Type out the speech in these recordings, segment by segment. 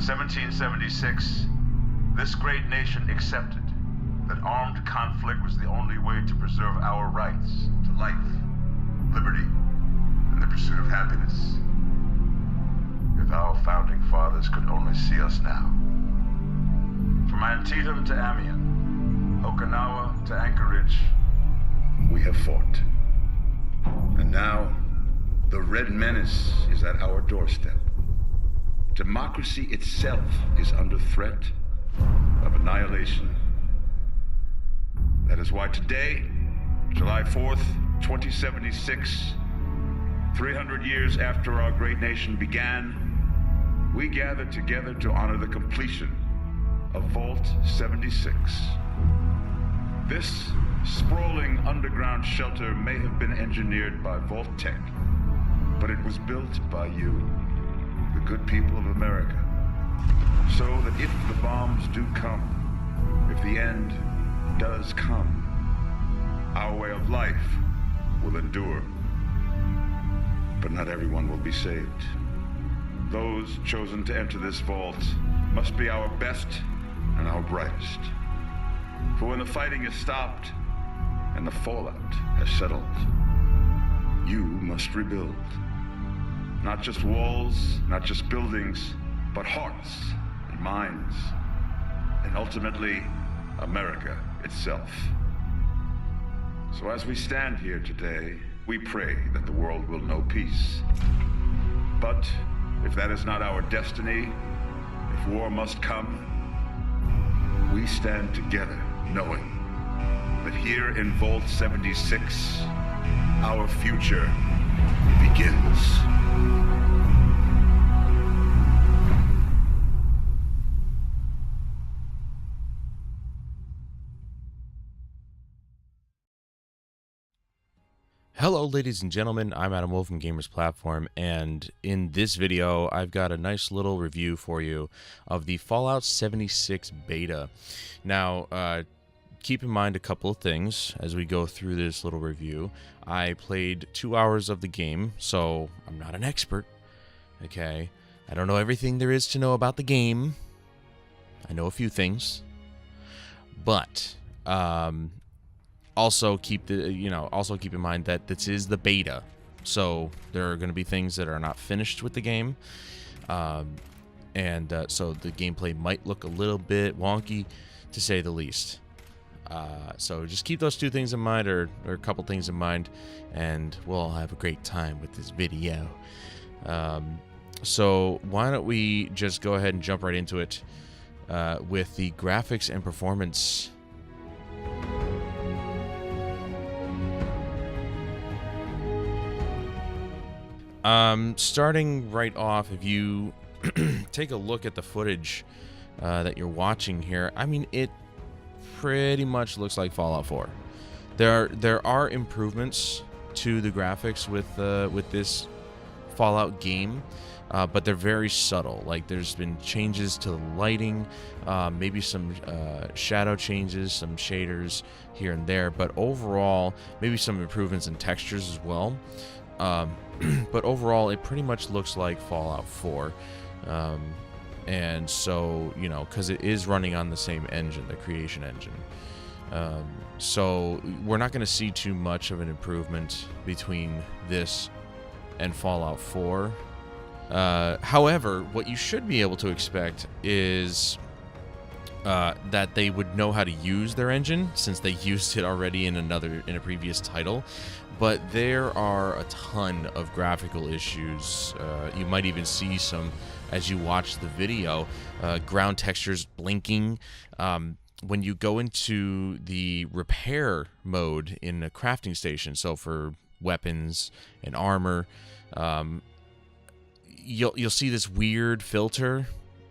1776, this great nation accepted that armed conflict was the only way to preserve our rights to life, liberty, and the pursuit of happiness. If our founding fathers could only see us now. From Antietam to Amiens, Okinawa to Anchorage, we have fought. And now, the Red Menace is at our doorstep. Democracy itself is under threat of annihilation. That is why today, July 4th, 2076, 300 years after our great nation began, we gather together to honor the completion of Vault 76. This sprawling underground shelter may have been engineered by Vault-Tec, but it was built by you, the good people of America, so that if the bombs do come, if the end does come, our way of life will endure. But not everyone will be saved. Those chosen to enter this vault must be our best and our brightest. For when the fighting is stopped and the fallout has settled, you must rebuild. Not just walls, not just buildings, but hearts and minds, and ultimately, America itself. So as we stand here today, we pray that the world will know peace. But if that is not our destiny, if war must come, we stand together knowing that here in Vault 76, our future begins. Hello ladies and gentlemen, I'm Adam Wolf from Gamers Platform, and in this video I've got a nice little review for you of the Fallout 76 beta. Now, keep in mind a couple of things as we go through this little review. I played 2 hours of the game, so I'm not an expert, okay? I don't know everything there is to know about the game. I know a few things, but also keep in mind that this is the beta, so there are going to be things that are not finished with the game, so the gameplay might look a little bit wonky, to say the least. So just keep those two things in mind, or a couple things in mind, and we'll all have a great time with this video. So why don't we just go ahead and jump right into it with the graphics and performance. Starting right off, if you take a look at the footage that you're watching here, I mean, it pretty much looks like Fallout 4. There are improvements to the graphics with this Fallout game, but they're very subtle. Like, there's been changes to the lighting, maybe some shadow changes, some shaders here and there, but overall, maybe some improvements in textures as well. But overall, it pretty much looks like Fallout 4. And so, you know, because it is running on the same engine, the creation engine. So we're not going to see too much of an improvement between this and Fallout 4. However, what you should be able to expect is that they would know how to use their engine, since they used it already in a previous title. But there are a ton of graphical issues. You might even see some as you watch the video. Ground textures blinking. When you go into the repair mode in a crafting station, so for weapons and armor, you'll see this weird filter.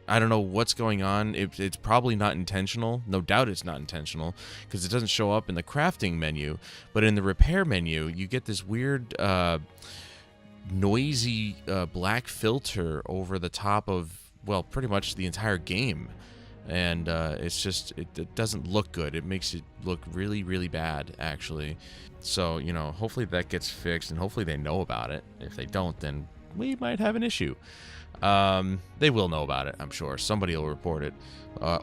I don't know what's going on. It's probably not intentional. No doubt it's not intentional, because it doesn't show up in the crafting menu. But in the repair menu, you get this weird, noisy black filter over the top of, well, pretty much the entire game. And it's just, it doesn't look good. It makes it look really, really bad, actually. So, you know, hopefully that gets fixed, and hopefully they know about it. If they don't, then we might have an issue. They will know about it, I'm sure. Somebody will report it.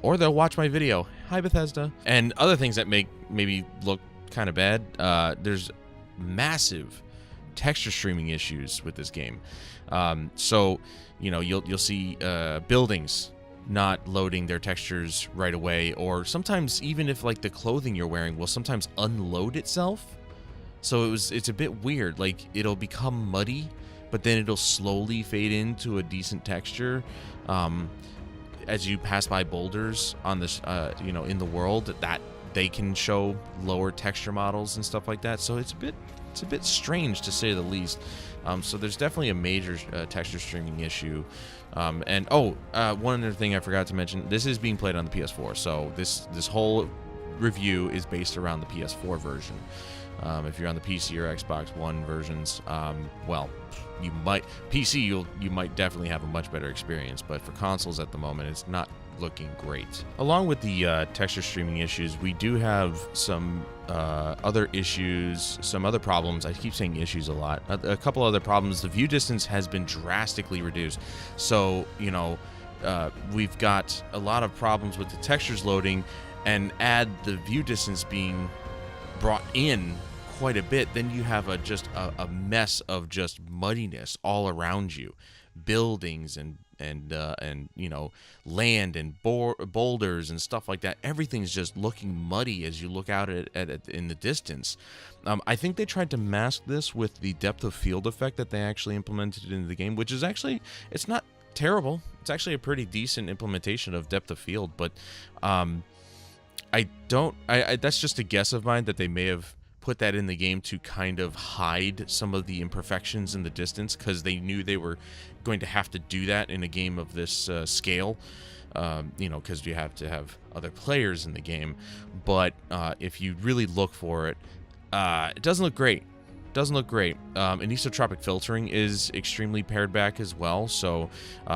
Or they'll watch my video. Hi, Bethesda. And other things that make maybe look kind of bad. There's massive texture streaming issues with this game. So, you'll see buildings not loading their textures right away, or sometimes even if like the clothing you're wearing will sometimes unload itself. So it's a bit weird. Like, it'll become muddy, but then it'll slowly fade into a decent texture as you pass by boulders on this, in the world, that they can show lower texture models and stuff like that. So it's a bit strange, to say the least. So there's definitely a major texture streaming issue. One other thing I forgot to mention: this is being played on the PS4. So this whole review is based around the PS4 version. If you're on the PC or Xbox One versions, you might definitely have a much better experience. But for consoles at the moment, it's not looking great. Along with the texture streaming issues, we do have some other issues, some other problems. I keep saying issues a lot. A couple other problems. The view distance has been drastically reduced. So, we've got a lot of problems with the textures loading, and add the view distance being brought in quite a bit, then you have a mess of just muddiness all around you. Buildings and land and boulders and stuff like that. Everything's just looking muddy as you look out at it in the distance. I think they tried to mask this with the depth of field effect that they actually implemented into the game, which is actually, it's not terrible. It's actually a pretty decent implementation of depth of field, but that's just a guess of mine that they may have put that in the game to kind of hide some of the imperfections in the distance, because they knew they were going to have to do that in a game of this scale, because you have to have other players in the game. But if you really look for it, it doesn't look great. Anisotropic filtering is extremely pared back as well, so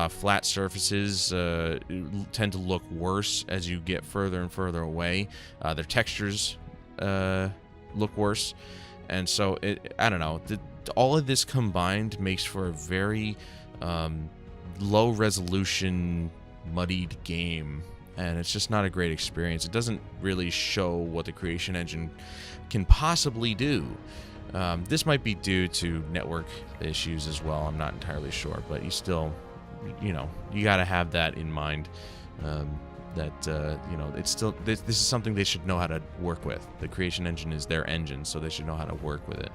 flat surfaces tend to look worse as you get further and further away. Their textures look worse, and so I don't know. All of this combined makes for a very low resolution, muddied game, and it's just not a great experience. It doesn't really show what the creation engine can possibly do. This might be due to network issues as well. I'm not entirely sure, but you still, you got to have that in mind. It's still, this is something they should know how to work with. The creation engine is their engine, so they should know how to work with it.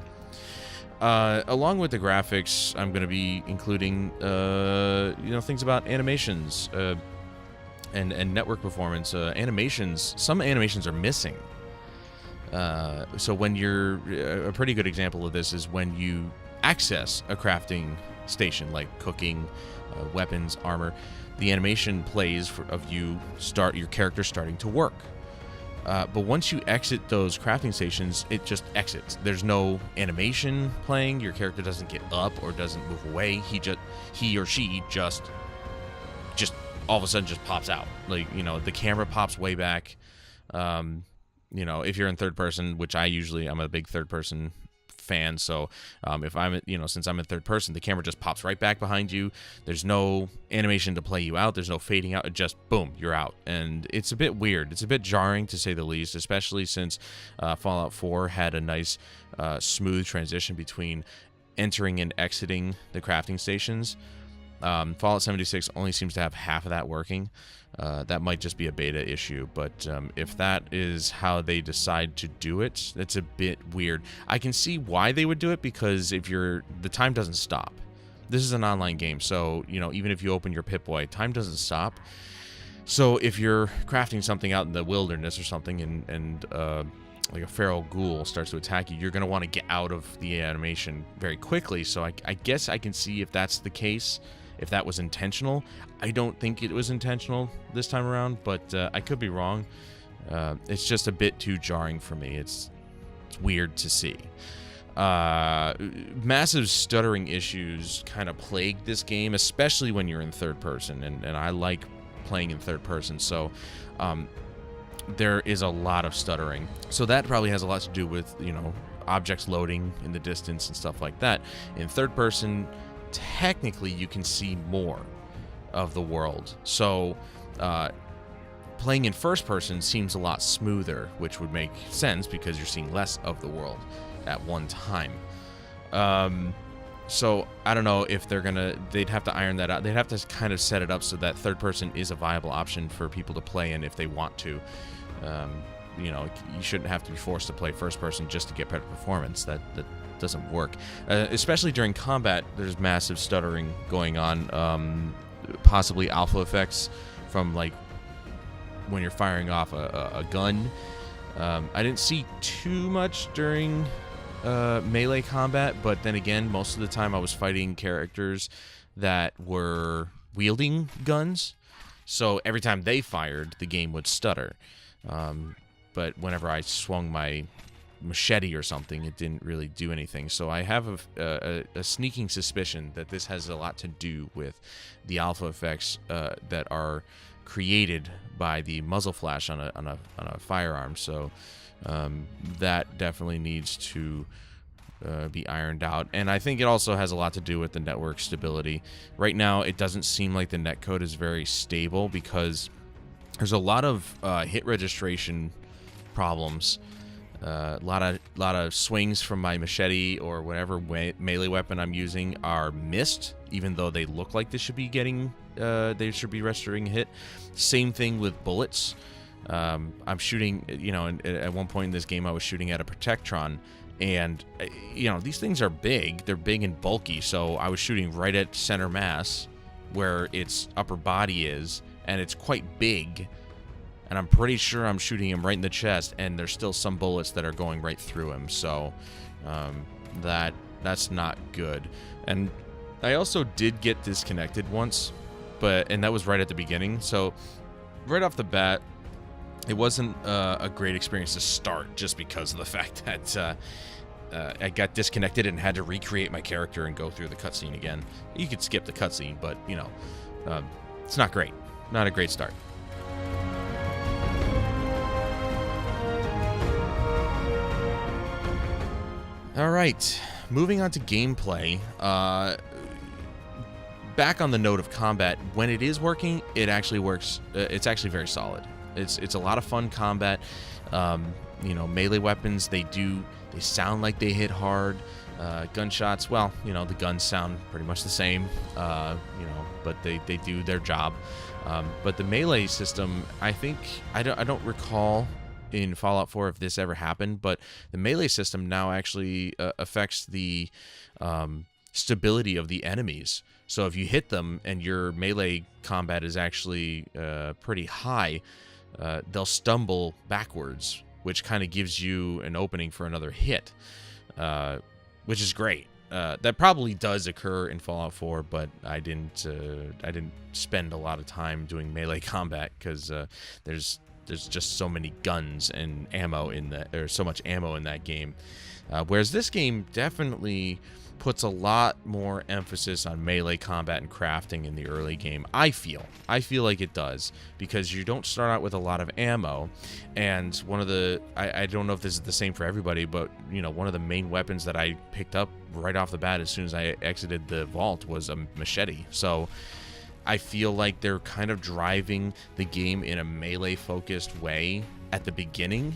Along with the graphics, I'm going to be including, things about animations and network performance. Some animations are missing. So when a pretty good example of this is when you access a crafting station, like cooking, weapons, armor, the animation plays of your character starting to work. But once you exit those crafting stations, it just exits. There's no animation playing. Your character doesn't get up or doesn't move away. He or she just all of a sudden just pops out. Like, the camera pops way back. If you're in third person, which I'm a big third person fan, so if I'm since I'm in third person, the camera just pops right back behind you. There's no animation to play you out. There's no fading out. It just boom, you're out. And it's a bit weird. It's a bit jarring, to say the least, especially since Fallout 4 had a nice smooth transition between entering and exiting the crafting stations. Fallout 76 only seems to have half of that working. That might just be a beta issue, but if that is how they decide to do it, that's a bit weird. I can see why they would do it, because the time doesn't stop. This is an online game, so even if you open your Pip-Boy, time doesn't stop. So if you're crafting something out in the wilderness or something, and like a feral ghoul starts to attack you, you're going to want to get out of the animation very quickly. So I guess I can see if that's the case, if that was intentional. I don't think it was intentional this time around, but I could be wrong. It's just a bit too jarring for me. It's weird to see. Massive stuttering issues kind of plague this game, especially when you're in third person, and I like playing in third person, so there is a lot of stuttering. So that probably has a lot to do with, objects loading in the distance and stuff like that. In third person, technically you can see more of the world. So playing in first person seems a lot smoother, which would make sense because you're seeing less of the world at one time. So I don't know if they'd have to iron that out. They'd have to kind of set it up so that third person is a viable option for people to play in if they want to. You shouldn't have to be forced to play first person just to get better performance. That doesn't work. Especially during combat, there's massive stuttering going on. Possibly alpha effects from like when you're firing off a gun. I didn't see too much during melee combat, but then again, most of the time I was fighting characters that were wielding guns, so every time they fired, the game would stutter. But whenever I swung my machete or something, it didn't really do anything. So I have a sneaking suspicion that this has a lot to do with the alpha effects that are created by the muzzle flash on a firearm. So that definitely needs to be ironed out. And I think it also has a lot to do with the network stability. Right now, it doesn't seem like the netcode is very stable because there's a lot of hit registration problems. A lot of swings from my machete or whatever melee weapon I'm using are missed, even though they look like they should be registering a hit. Same thing with bullets. I'm shooting, at one point in this game I was shooting at a Protectron, and these things are big. They're big and bulky, so I was shooting right at center mass where its upper body is, and it's quite big. And I'm pretty sure I'm shooting him right in the chest, and there's still some bullets that are going right through him. So that's not good. And I also did get disconnected once, and that was right at the beginning. So right off the bat, it wasn't a great experience to start, just because of the fact that I got disconnected and had to recreate my character and go through the cutscene again. You could skip the cutscene, but it's not great. Not a great start. All right, moving on to gameplay. Back on the note of combat, when it is working, it actually works. It's actually very solid. It's a lot of fun combat. Melee weapons, they sound like they hit hard. Gunshots, well, the guns sound pretty much the same. But they do their job. But the melee system, I think, I don't recall in Fallout 4 if this ever happened, but the melee system now actually affects the stability of the enemies. So if you hit them and your melee combat is actually pretty high, they'll stumble backwards, which kind of gives you an opening for another hit, which is great. That probably does occur in Fallout 4, but I didn't spend a lot of time doing melee combat because there's just so many guns and ammo there's so much ammo in that game. Whereas this game definitely puts a lot more emphasis on melee combat and crafting in the early game. I feel like it does, because you don't start out with a lot of ammo, and one of the I don't know if this is the same for everybody, but one of the main weapons that I picked up right off the bat as soon as I exited the vault was a machete. So I feel like they're kind of driving the game in a melee-focused way at the beginning.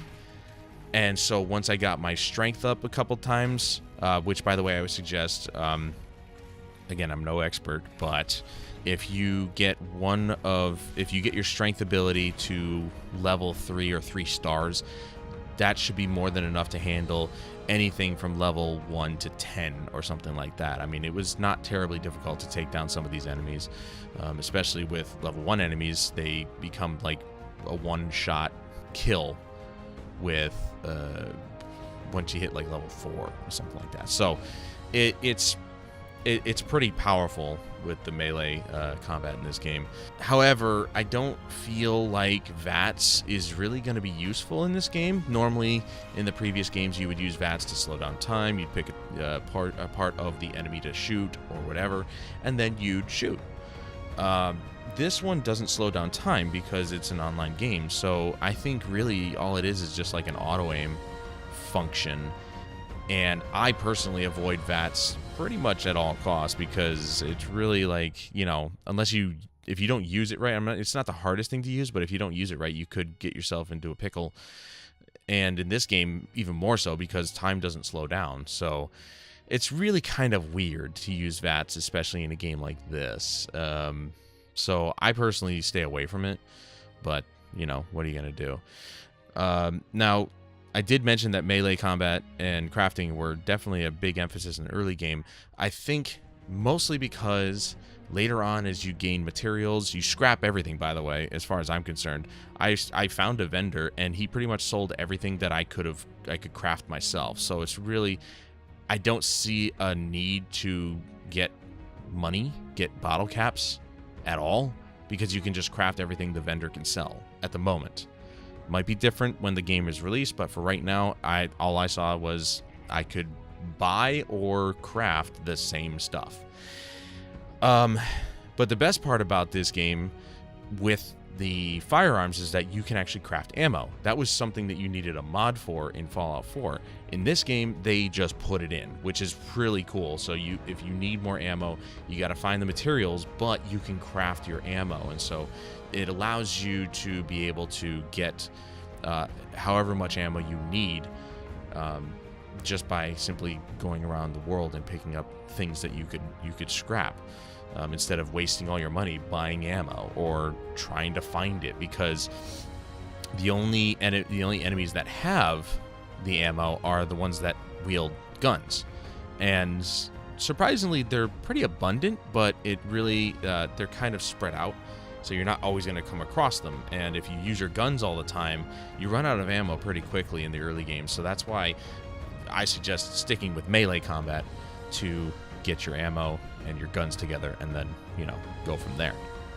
And so once I got my strength up a couple times, which, by the way, I would suggest, again, I'm no expert, but if you get your strength ability to level 3 or 3 stars, that should be more than enough to handle anything from level 1 to 10 or something like that. I mean, it was not terribly difficult to take down some of these enemies, especially with level 1 enemies. They become like a one-shot kill with once you hit like level 4 or something like that. So it's pretty powerful with the melee combat in this game. However, I don't feel like VATS is really going to be useful in this game. Normally, in the previous games, you would use VATS to slow down time. You'd pick a part of the enemy to shoot or whatever, and then you'd shoot. This one doesn't slow down time because it's an online game, so I think really all it is just like an auto-aim function. And I personally avoid VATS pretty much at all costs, because it's really like, you know, if you don't use it right, it's not the hardest thing to use, but if you don't use it right, you could get yourself into a pickle. And in this game, even more so, because time doesn't slow down. So it's really kind of weird to use VATS, especially in a game like this. So I personally stay away from it, but, you know, what are you going to do? Now, I did mention that melee combat and crafting were definitely a big emphasis in the early game. I think mostly because later on, as you gain materials, you scrap everything, by the way, as far as I'm concerned. I found a vendor, and he pretty much sold everything that I could craft myself. So it's really, I don't see a need to get bottle caps at all, because you can just craft everything the vendor can sell at the moment. Might be different when the game is released, but for right now, all I saw was I could buy or craft the same stuff. But the best part about this game with the firearms is that you can actually craft ammo. That was something that you needed a mod for in Fallout 4. In this game, they just put it in, which is really cool. So if you need more ammo, you got to find the materials, but you can craft your ammo. And so it allows you to be able to get however much ammo you need, just by simply going around the world and picking up things that you could scrap, instead of wasting all your money buying ammo or trying to find it, because the only enemies that have the ammo are the ones that wield guns, and surprisingly they're pretty abundant, but it really they're kind of spread out, so you're not always going to come across them. And if you use your guns all the time, you run out of ammo pretty quickly in the early game. So that's why I suggest sticking with melee combat to get your ammo and your guns together, and then, you know, go from there.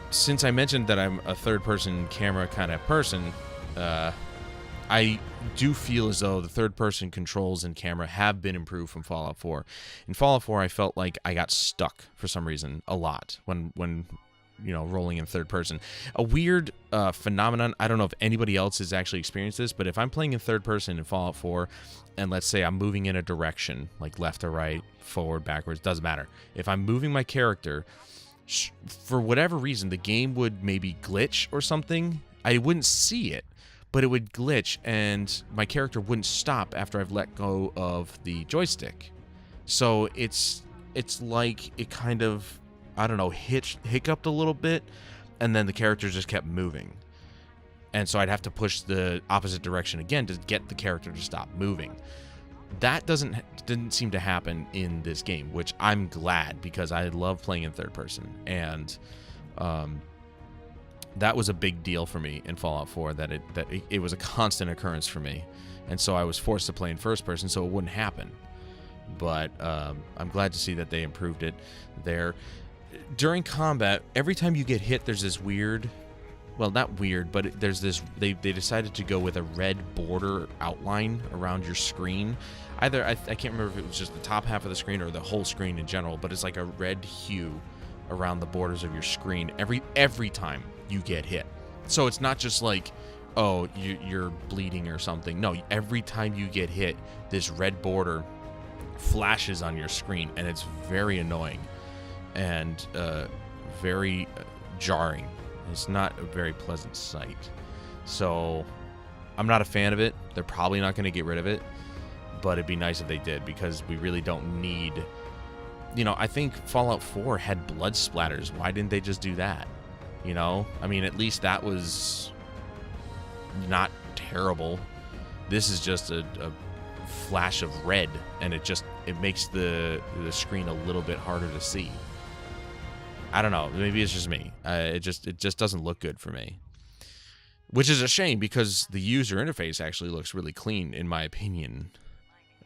Since I mentioned that I'm a third-person camera kind of person, I do feel as though the third-person controls and camera have been improved from Fallout 4. In Fallout 4, I felt like I got stuck for some reason a lot when you know, rolling in third person. A weird phenomenon. I don't know if anybody else has actually experienced this, but if I'm playing in third person in Fallout 4, and let's say I'm moving in a direction, like left or right, forward, backwards, doesn't matter. If I'm moving my character, for whatever reason, the game would maybe glitch or something. I wouldn't see it, but it would glitch, and my character wouldn't stop after I've let go of the joystick. So it's like it kind of, I don't know, hiccuped a little bit, and then the character just kept moving. And so I'd have to push the opposite direction again to get the character to stop moving. That didn't seem to happen in this game, which I'm glad, because I love playing in third person. And that was a big deal for me in Fallout 4, that it was a constant occurrence for me. And so I was forced to play in first person so it wouldn't happen. But I'm glad to see that they improved it there. During combat, every time you get hit, there's this weird, well, not weird, but there's this, they decided to go with a red border outline around your screen. Either, I can't remember if it was just the top half of the screen or the whole screen in general, but it's like a red hue around the borders of your screen every time you get hit. So it's not just like, oh, you're bleeding or something. No, every time you get hit, this red border flashes on your screen, and it's very annoying and very jarring. It's not a very pleasant sight. So I'm not a fan of it. They're probably not going to get rid of it, but it'd be nice if they did, because we really don't need, you know, I think Fallout 4 had blood splatters. Why didn't they just do that? You know, I mean, at least that was not terrible. This is just a flash of red, and it makes the screen a little bit harder to see. I don't know. Maybe it's just me. It just doesn't look good for me, which is a shame, because the user interface actually looks really clean, in my opinion.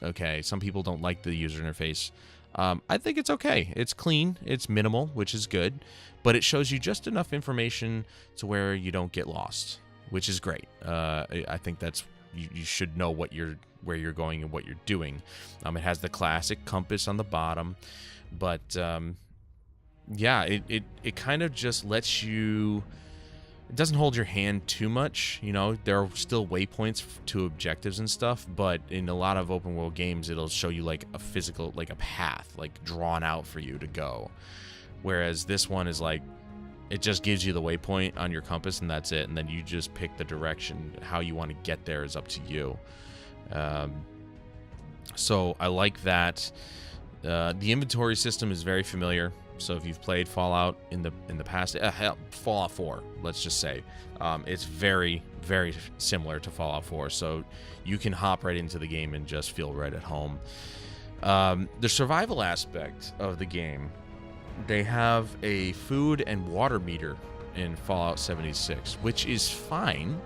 Okay, some people don't like the user interface. I think it's okay. It's clean. It's minimal, which is good, but it shows you just enough information to where you don't get lost, which is great. I think that's, you should know where you're going and what you're doing. It has the classic compass on the bottom, but yeah, it kind of just lets you it doesn't hold your hand too much. You know, there are still waypoints to objectives and stuff, but in a lot of open world games, it'll show you like a physical, like a path, like drawn out for you to go. Whereas this one is like, it just gives you the waypoint on your compass and that's it. And then you just pick the direction. How you want to get there is up to you. So I like that. The inventory system is very familiar. So if you've played Fallout in the past, hell, Fallout 4, let's just say, it's very, very similar to Fallout 4. So you can hop right into the game and just feel right at home. The survival aspect of the game, they have a food and water meter in Fallout 76, which is fine.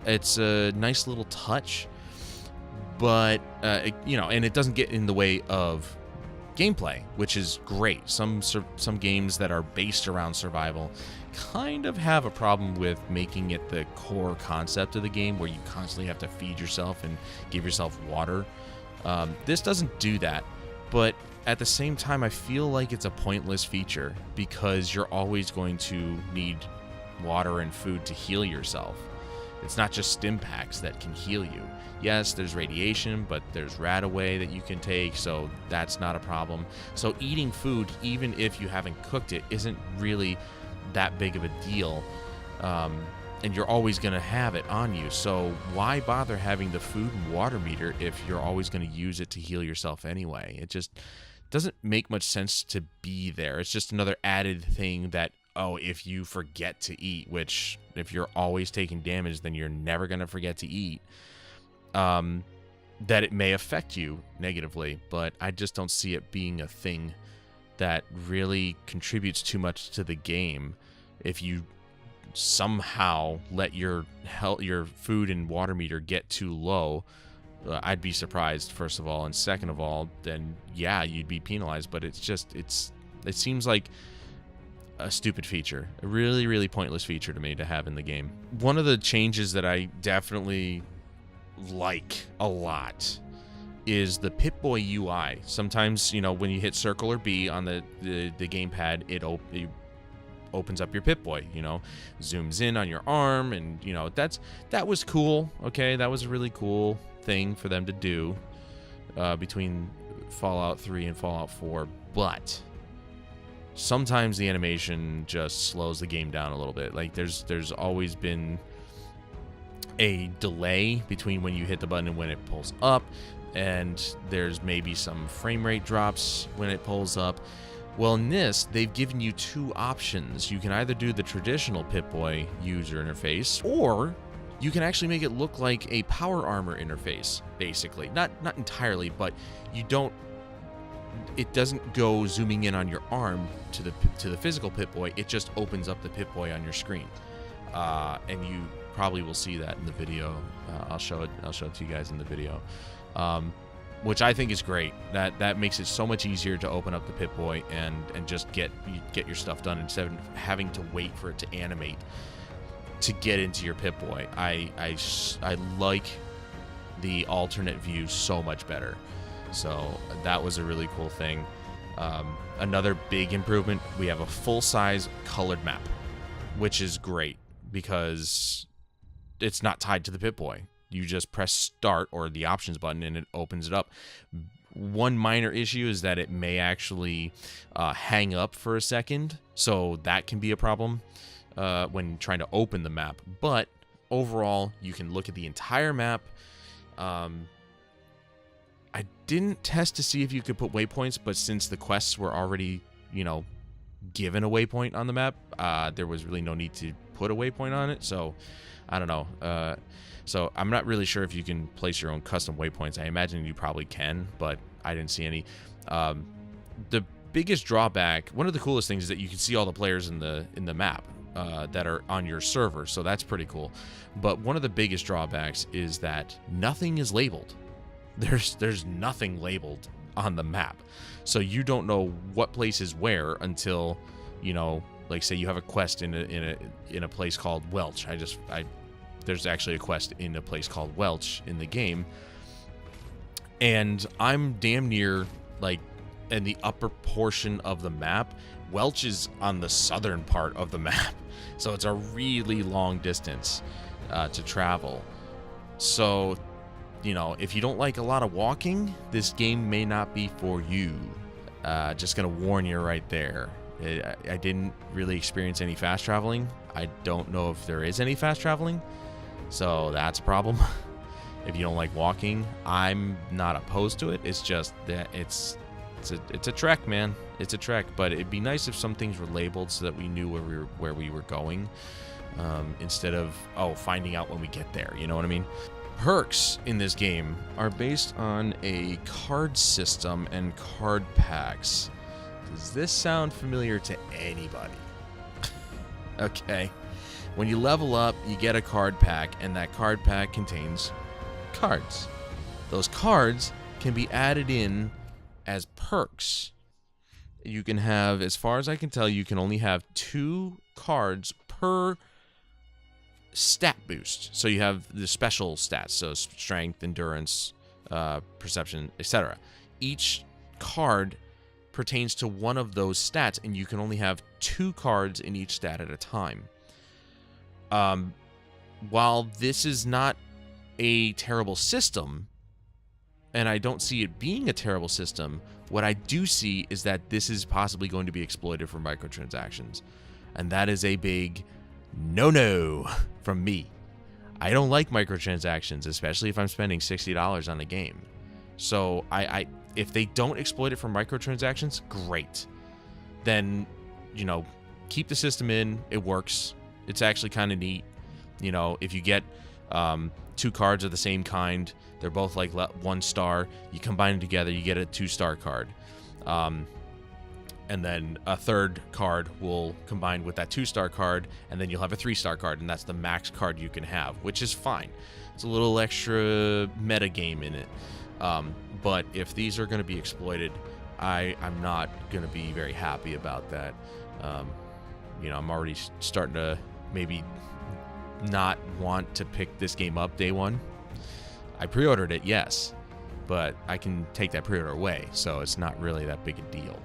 It's a nice little touch, but you know, and it doesn't get in the way of gameplay, which is great. Some games that are based around survival kind of have a problem with making it the core concept of the game, where you constantly have to feed yourself and give yourself water. This doesn't do that, but at the same time, I feel like it's a pointless feature because you're always going to need water and food to heal yourself. It's not just stim packs that can heal you. Yes, there's radiation, but there's Radaway that you can take, so that's not a problem. So eating food, even if you haven't cooked it, isn't really that big of a deal. And you're always going to have it on you. So why bother having the food and water meter if you're always going to use it to heal yourself anyway? It just doesn't make much sense to be there. It's just another added thing that, oh, if you forget to eat, which if you're always taking damage, then you're never going to forget to eat, that it may affect you negatively. But I just don't see it being a thing that really contributes too much to the game. If you somehow let your food and water meter get too low, I'd be surprised, first of all, and second of all, then yeah, you'd be penalized. But it's just, it seems like a stupid feature, a really, really pointless feature to me to have in the game. One of the changes that I definitely like a lot is the Pip-Boy UI. Sometimes, you know, when you hit circle or B on the gamepad, it opens up your Pip-Boy, you know, zooms in on your arm, and you know, that was cool. Okay, that was a really cool thing for them to do between Fallout 3 and Fallout 4, but sometimes the animation just slows the game down a little bit. Like there's always been a delay between when you hit the button and when it pulls up, and there's maybe some frame rate drops when it pulls up. Well, in this, they've given you two options. You can either do the traditional Pip-Boy user interface, or you can actually make it look like a power armor interface, basically. Not entirely, but it doesn't go zooming in on your arm to the physical Pip-Boy. It just opens up the Pip-Boy on your screen. And you probably will see that in the video. I'll show it to you guys in the video. Which I think is great. That makes it so much easier to open up the Pip-Boy and just get your stuff done instead of having to wait for it to animate to get into your Pip-Boy. I like the alternate view so much better. So that was a really cool thing. Another big improvement, we have a full-size colored map, which is great because it's not tied to the Pip-Boy. You just press start or the options button and it opens it up. One minor issue is that it may actually hang up for a second, so that can be a problem when trying to open the map. But overall, you can look at the entire map. I didn't test to see if you could put waypoints, but since the quests were already, you know, given a waypoint on the map, there was really no need to put a waypoint on it. So I don't know. So I'm not really sure if you can place your own custom waypoints. I imagine you probably can, but I didn't see any. The biggest drawback, one of the coolest things, is that you can see all the players in the map that are on your server, so that's pretty cool. But one of the biggest drawbacks is that nothing is labeled. There's nothing labeled on the map, so you don't know what place is where until, you know, like say you have a quest in a place called Welch. There's actually a quest in a place called Welch in the game, and I'm damn near like in the upper portion of the map, Welch is on the southern part of the map, so it's a really long distance to travel. So, you know, if you don't like a lot of walking, this game may not be for you. Just gonna warn you right there. I didn't really experience any fast traveling. I don't know if there is any fast traveling, so that's a problem. If you don't like walking, I'm not opposed to it. It's just that it's a trek, man. It's a trek, but it'd be nice if some things were labeled so that we knew where we were going, instead of finding out when we get there. You know what I mean? Perks in this game are based on a card system and card packs. Does this sound familiar to anybody? Okay. When you level up, you get a card pack, and that card pack contains cards. Those cards can be added in as perks. You can have, as far as I can tell, you can only have 2 cards per stat boost. So you have the special stats, so strength, endurance, perception, etc. Each card pertains to one of those stats, and you can only have 2 cards in each stat at a time. While this is not a terrible system, and I don't see it being a terrible system, what I do see is that this is possibly going to be exploited for microtransactions. And that is a big no-no from me. I don't like microtransactions, especially if I'm spending $60 on a game. So if they don't exploit it for microtransactions, great. Then, you know, keep the system in. It works. It's actually kind of neat. You know, if you get 2 cards of the same kind, they're both like 1 star. You combine them together, you get a 2-star card. And then a 3rd card will combine with that 2-star card, and then you'll have a 3-star card, and that's the max card you can have, which is fine. It's a little extra meta game in it. But if these are going to be exploited, I'm not going to be very happy about that. You know, I'm already starting to maybe not want to pick this game up day one. I pre-ordered it, yes, but I can take that pre-order away, so it's not really that big a deal.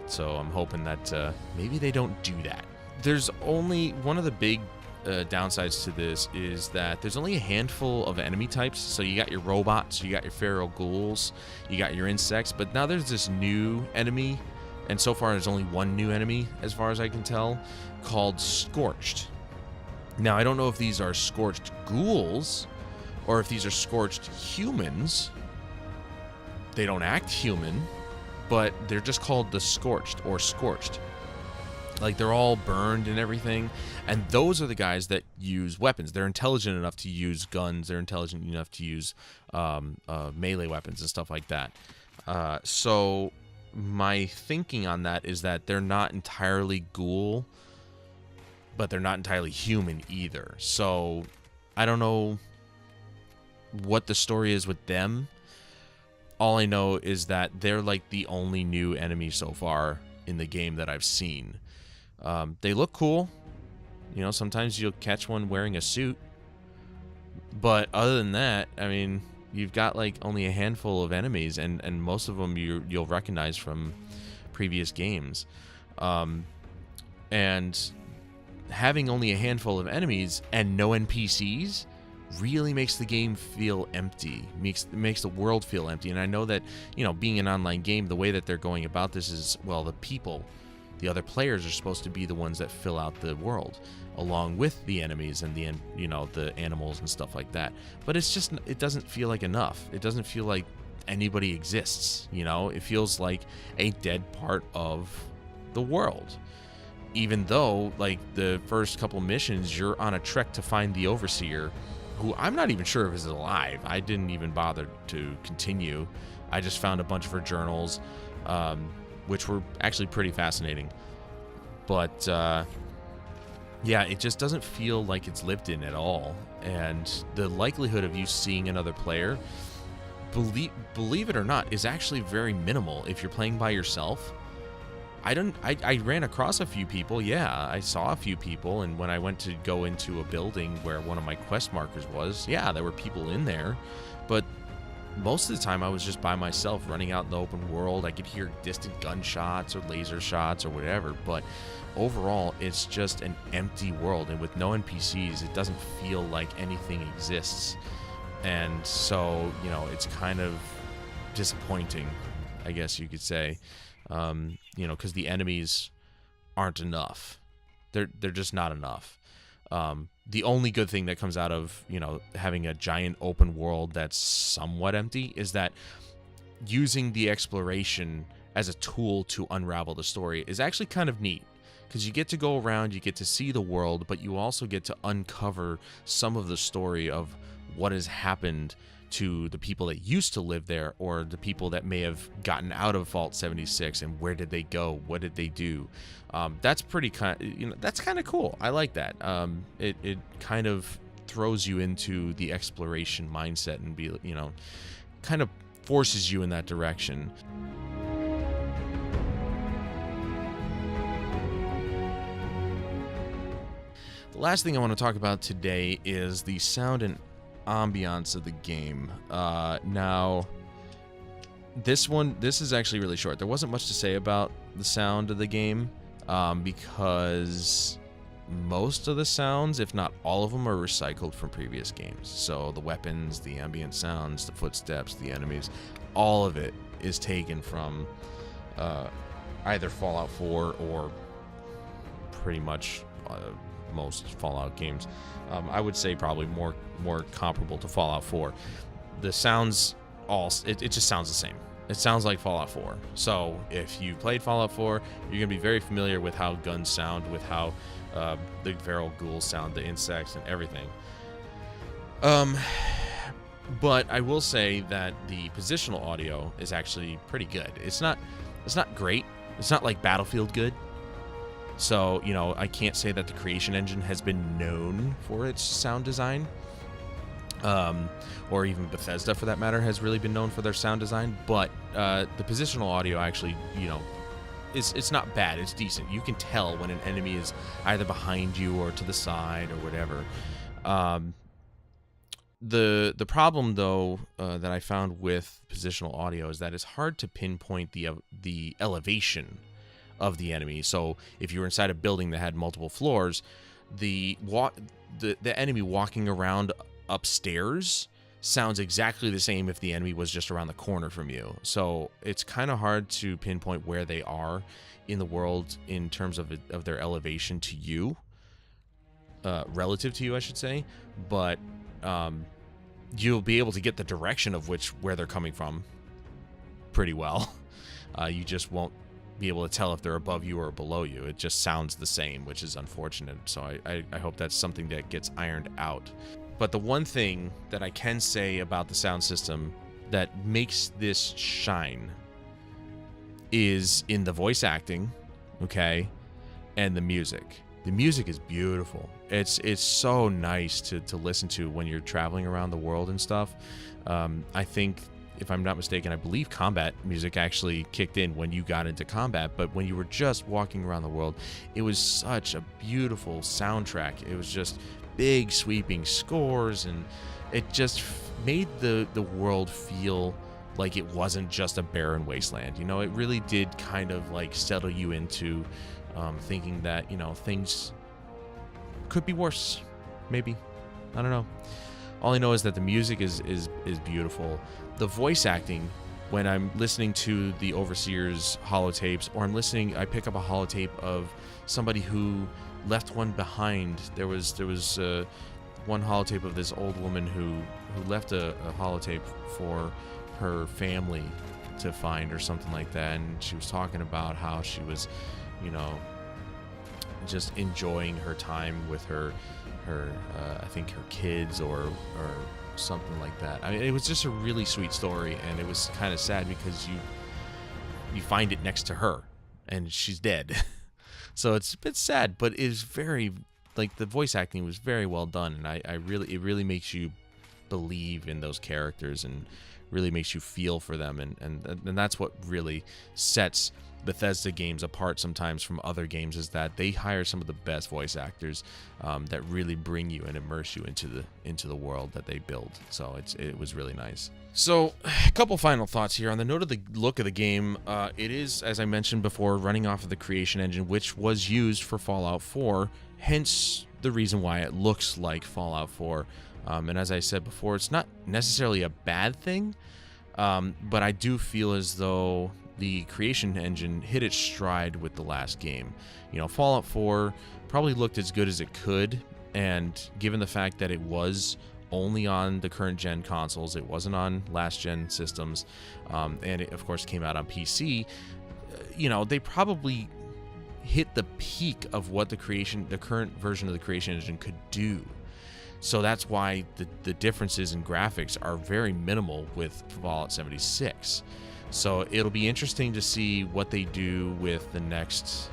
So I'm hoping that maybe they don't do that. There's only one of the big downsides to this is that there's only a handful of enemy types. So you got your robots, you got your feral ghouls, you got your insects, but now there's this new enemy, and so far there's only one new enemy as far as I can tell, called Scorched. Now I don't know if these are scorched ghouls or if these are scorched humans. They don't act human, but they're just called the Scorched or Scorched. Like, they're all burned and everything, and those are the guys that use weapons. They're intelligent enough to use guns. They're intelligent enough to use melee weapons and stuff like that. So my thinking on that is that they're not entirely ghoul, but they're not entirely human either. So I don't know what the story is with them. All I know is that they're like the only new enemy so far in the game that I've seen. They look cool. You know, sometimes you'll catch one wearing a suit. But other than that, I mean, you've got like only a handful of enemies, and most of them you'll recognize from previous games. And having only a handful of enemies and no NPCs really makes the game feel empty, makes the world feel empty. And I know that, you know, being an online game, the way that they're going about this is, well, the other players are supposed to be the ones that fill out the world along with the enemies and the animals and stuff like that. But it's just, it doesn't feel like enough. It doesn't feel like anybody exists, you know? It feels like a dead part of the world. Even though, like, the first couple missions, you're on a trek to find the Overseer, who I'm not even sure if is alive. I didn't even bother to continue. I just found a bunch of her journals, which were actually pretty fascinating. But, yeah, it just doesn't feel like it's lived in at all. And the likelihood of you seeing another player, believe it or not, is actually very minimal if you're playing by yourself. I ran across a few people. Yeah, I saw a few people, and when I went to go into a building where one of my quest markers was, yeah, there were people in there, but most of the time I was just by myself running out in the open world. I could hear distant gunshots or laser shots or whatever, but overall it's just an empty world, and with no NPCs it doesn't feel like anything exists. And so, you know, it's kind of disappointing, I guess you could say, you know, because the enemies aren't enough. They're just not enough. The only good thing that comes out of, you know, having a giant open world that's somewhat empty is that using the exploration as a tool to unravel the story is actually kind of neat, because you get to go around, you get to see the world, but you also get to uncover some of the story of what has happened to the people that used to live there, or the people that may have gotten out of Vault 76, and where did they go, what did they do. That's pretty that's kind of cool. I like that. It kind of throws you into the exploration mindset and kind of forces you in that direction. The last thing I want to talk about today is the sound and ambiance of the game. Now, this is actually really short. There wasn't much to say about the sound of the game, because most of the sounds, if not all of them, are recycled from previous games. So the weapons, the ambient sounds, the footsteps, the enemies, all of it is taken from either Fallout 4 or pretty much most Fallout games. I would say probably more comparable to Fallout 4. The sounds it just sounds the same. It sounds like Fallout 4. So if you played Fallout 4, you're gonna be very familiar with how guns sound, with how the feral ghouls sound, the insects and everything. But I will say that the positional audio is actually pretty good. It's not great. It's not like Battlefield good. So, you know, I can't say that the Creation Engine has been known for its sound design. Or even Bethesda, for that matter, has really been known for their sound design. But the positional audio actually, you know, it's not bad. It's decent. You can tell when an enemy is either behind you or to the side or whatever. The problem, though, that I found with positional audio is that it's hard to pinpoint the elevation of the enemy. So if you were inside a building that had multiple floors, the enemy walking around upstairs sounds exactly the same if the enemy was just around the corner from you. So it's kind of hard to pinpoint where they are in the world in terms of their elevation to you, relative to you, I should say. But you'll be able to get the direction of where they're coming from pretty well. You just won't be able to tell if they're above you or below you. It just sounds the same, which is unfortunate. So I hope that's something that gets ironed out. But the one thing that I can say about the sound system that makes this shine is in the voice acting, okay, and the music. The music is beautiful. It's so nice to listen to when you're traveling around the world and stuff. I think, if I'm not mistaken, I believe combat music actually kicked in when you got into combat, but when you were just walking around the world, it was such a beautiful soundtrack. It was just big sweeping scores, and it just made the world feel like it wasn't just a barren wasteland. You know, it really did kind of like settle you into thinking that, you know, things could be worse, maybe. I don't know. All I know is that the music is beautiful. The voice acting, when I'm listening to the Overseer's holotapes, or I pick up a holotape of somebody who left one behind. There was one holotape of this old woman who left a holotape for her family to find or something like that, and she was talking about how she was, you know, just enjoying her time with her I think her kids or something like that. I mean, it was just a really sweet story, and it was kind of sad because you find it next to her and she's dead. So it's a bit sad, but it's very, like, the voice acting was very well done, and it really makes you believe in those characters and really makes you feel for them, and that's what really sets Bethesda games apart sometimes from other games, is that they hire some of the best voice actors that really bring you and immerse you into the world that they build. So it was really nice. So a couple final thoughts here on the note of the look of the game. It is, as I mentioned before, running off of the Creation Engine, which was used for Fallout 4, hence the reason why it looks like Fallout 4. And as I said before, it's not necessarily a bad thing, but I do feel as though the Creation Engine hit its stride with the last game. You know, Fallout 4 probably looked as good as it could, and given the fact that it was only on the current gen consoles, it wasn't on last gen systems, and it of course came out on PC, you know, they probably hit the peak of what the current version of the Creation Engine could do. So that's why the differences in graphics are very minimal with Fallout 76. So it'll be interesting to see what they do with the next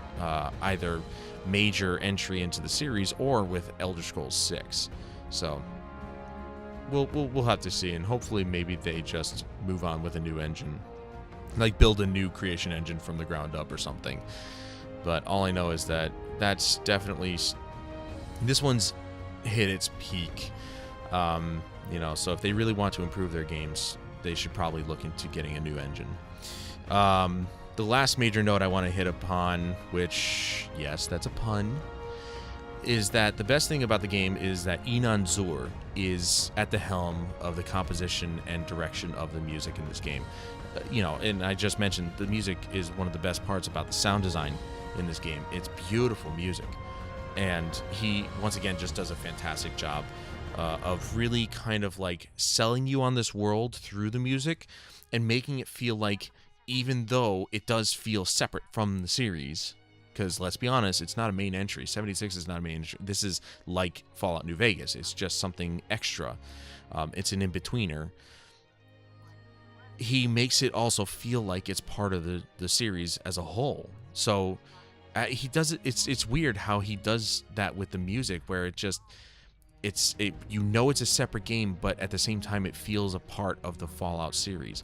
either major entry into the series or with Elder Scrolls 6. So we'll have to see, and hopefully maybe they just move on with a new engine, like build a new Creation Engine from the ground up or something. But all I know is that that's definitely, this one's hit its peak. You know, so if they really want to improve their games, they should probably look into getting a new engine. The last major note I want to hit upon, which, yes, that's a pun, is that the best thing about the game is that Inan Zur is at the helm of the composition and direction of the music in this game. You know, and I just mentioned the music is one of the best parts about the sound design in this game. It's beautiful music, and he once again just does a fantastic job of really kind of like selling you on this world through the music and making it feel like, even though it does feel separate from the series, because let's be honest, it's not a main entry. 76 is not a main entry. This is like Fallout New Vegas. It's just something extra. It's an in-betweener. He makes it also feel like it's part of the series as a whole. So he does it. It's weird how he does that with the music, where it just you know it's a separate game, but at the same time it feels a part of the Fallout series.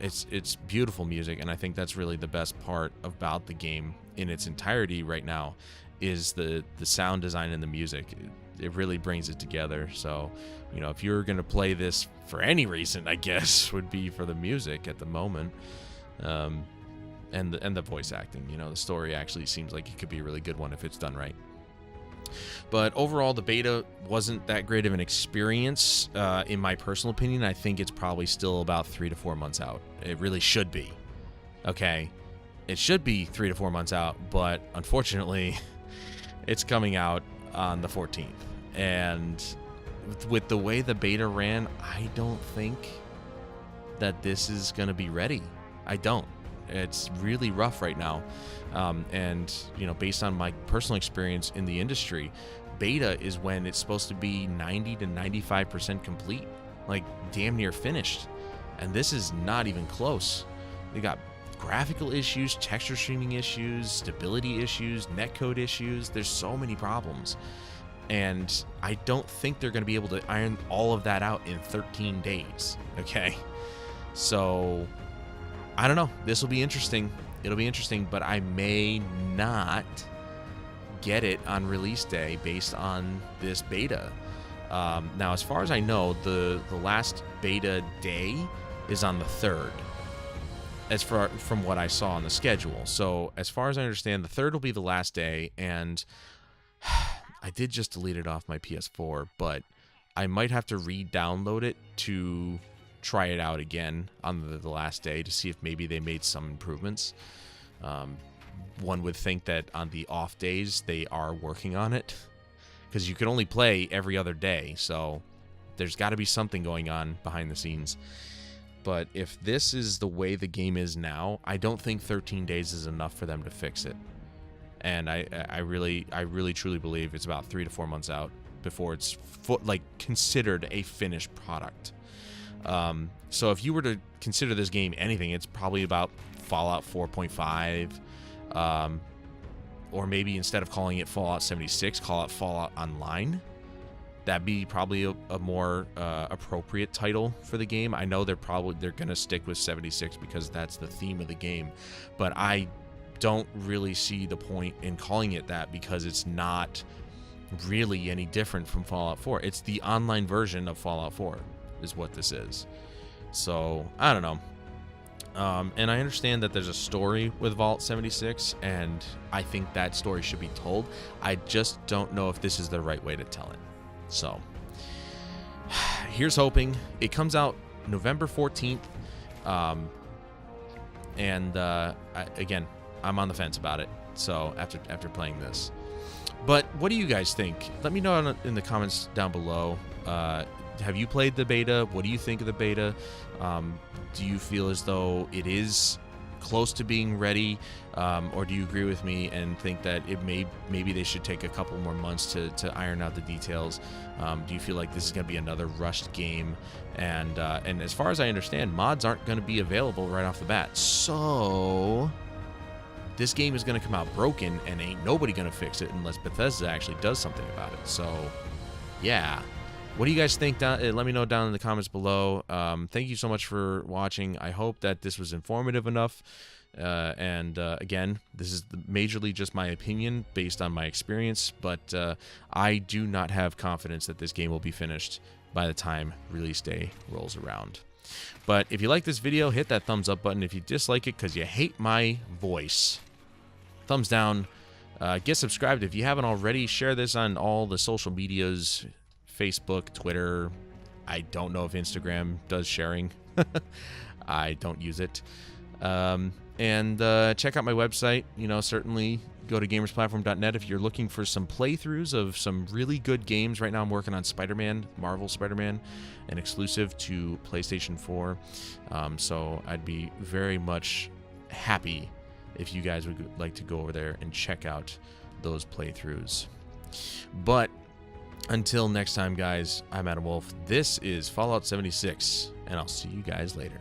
It's beautiful music, and I think that's really the best part about the game in its entirety right now, is the sound design and the music. It really brings it together. So, you know, if you're gonna play this for any reason, I guess would be for the music at the moment, and the voice acting. You know, the story actually seems like it could be a really good one if it's done right. But overall, the beta wasn't that great of an experience, in my personal opinion. I think it's probably still about 3 to 4 months out. It really should be. Okay, it should be 3 to 4 months out, but unfortunately, it's coming out on the 14th. And with the way the beta ran, I don't think that this is going to be ready. I don't. It's really rough right now. And, you know, based on my personal experience in the industry, beta is when it's supposed to be 90 to 95% complete, like damn near finished. And this is not even close. They got graphical issues, texture streaming issues, stability issues, netcode issues. There's so many problems. And I don't think they're going to be able to iron all of that out in 13 days. Okay. So I don't know. This will be interesting. It'll be interesting, but I may not get it on release day based on this beta. Now, as far as I know, the last beta day is on the 3rd, from what I saw on the schedule. So as far as I understand, the 3rd will be the last day, and I did just delete it off my PS4, but I might have to re-download it to try it out again on the last day to see if maybe they made some improvements. One would think that on the off days they are working on it, because you can only play every other day, so there's got to be something going on behind the scenes. But if this is the way the game is now, I don't think 13 days is enough for them to fix it. And I really truly believe it's about 3 to 4 months out before it's considered a finished product. So if you were to consider this game anything, it's probably about Fallout 4.5, or maybe instead of calling it Fallout 76, call it Fallout Online. that'd be probably a more appropriate title for the game. I know they're gonna stick with 76 because that's the theme of the game, but I don't really see the point in calling it that because it's not really any different from Fallout 4. It's the online version of Fallout 4 is what this is. So I don't know. And I understand that there's a story with Vault 76, and I think that story should be told. I just don't know if this is the right way to tell it. So here's hoping. It comes out November 14th. Again, I'm on the fence about it. So after playing this, but what do you guys think? Let me know in the comments down below. Have you played the beta? What do you think of the beta? Do you feel as though it is close to being ready, or do you agree with me and think that maybe they should take a couple more months to iron out the details? Do you feel like this is going to be another rushed game? And as far as I understand, mods aren't going to be available right off the bat, so this game is going to come out broken, and ain't nobody going to fix it unless Bethesda actually does something about it. So yeah. What do you guys think? Let me know down in the comments below. Thank you so much for watching. I hope that this was informative enough. Again, this is majorly just my opinion based on my experience, but I do not have confidence that this game will be finished by the time release day rolls around. But if you like this video, hit that thumbs up button. If you dislike it because you hate my voice, thumbs down. Get subscribed if you haven't already. Share this on all the social medias. Facebook, Twitter. I don't know if Instagram does sharing. I don't use it. Check out my website. Certainly go to gamersplatform.net if you're looking for some playthroughs of some really good games. Right now I'm working on Spider-Man, Marvel Spider-Man, an exclusive to PlayStation 4. So I'd be very much happy if you guys would like to go over there and check out those playthroughs. But until next time, guys, I'm Adam Wolf. This is Fallout 76, and I'll see you guys later.